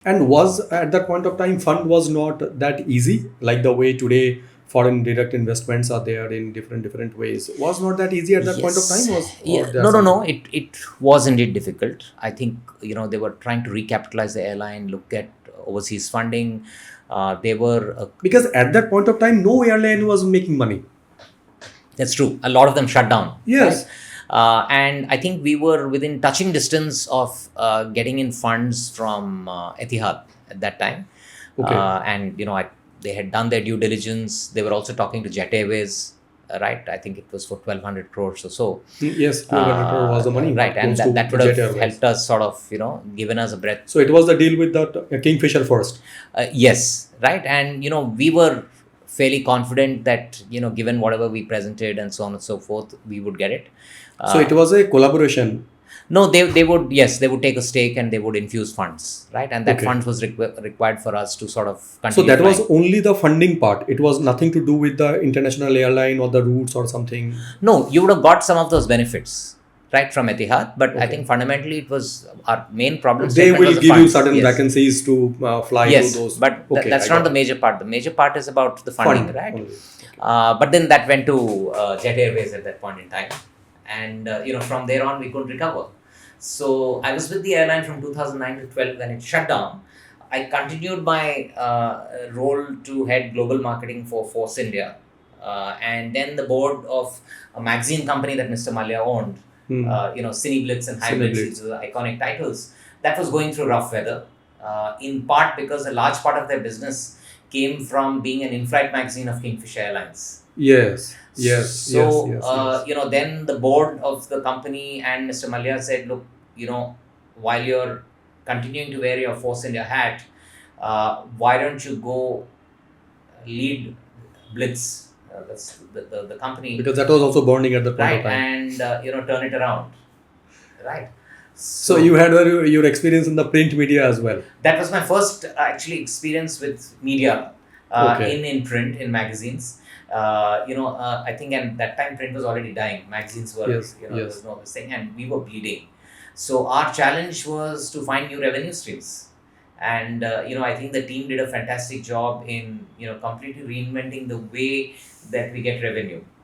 And was at that point of time fund was not that easy like the way today foreign direct investments are there in different ways. Was not that easy at that point of time, Yes. was or Yeah. there's No, no, something? no. It was indeed difficult. I think, they were trying to recapitalize the airline, look at overseas funding. They were, Because at that point of time no airline was making money. that's true. A lot of them shut down, right? Yes. And I think we were within touching distance of getting in funds from Etihad at that time. Okay. And, they had done their due diligence. They were also talking to Jet Airways, right? I think it was for 1,200 crores or so. Yes, 1200 crore was the money, Right. And close that to would have Jet Airways. helped us sort of, given us a breath. So it was the deal with that Kingfisher first. Yes, right. And, we were fairly confident that, given whatever we presented and so on and so forth, we would get it. So it was a collaboration. No, they would, yes, they would take a stake and they would infuse funds, right? And that Okay. funds was required for us to sort of So continue that was flying. only the funding part. It was nothing to do with the international airline or the routes or something. No, you would have got some of those benefits, right, from Etihad, but I Okay. think fundamentally it was our main problem They statement will was the give you funds. certain Yes. vacancies to fly Yes, to those. but Okay, that's I not got the it. major part. The major part is about the funding, Fund right? only. But then that went to Jet Airways at that point in time, and from there on we couldn't recover. So I was with the airline from 2009 to 12 when it shut down. I continued my role to head global marketing for Force India, and then the board of a magazine company that Mr. Malia owned, Cine Blitz and High Blitz, Blitz. these are the iconic titles. That was going through rough weather, in part because a large part of their business came from being an in-flight magazine of Kingfisher Airlines. Yes, yes, So, yes. then the board of the company and Mr. Malia said, look, while you're continuing to wear your Force India hat, why don't you go lead Blitz, that's the company, Because that was also burning at that point of right? time. And, turn it around, right? So you had your experience in the print media as well. That was my first actually experience with media, Okay. in print, in magazines. I think at that time print was already dying. Magazines were, Yes, there yes. was no this thing, and we were bleeding. So our challenge was to find new revenue streams. And, I think the team did a fantastic job in, completely reinventing the way that we get revenue.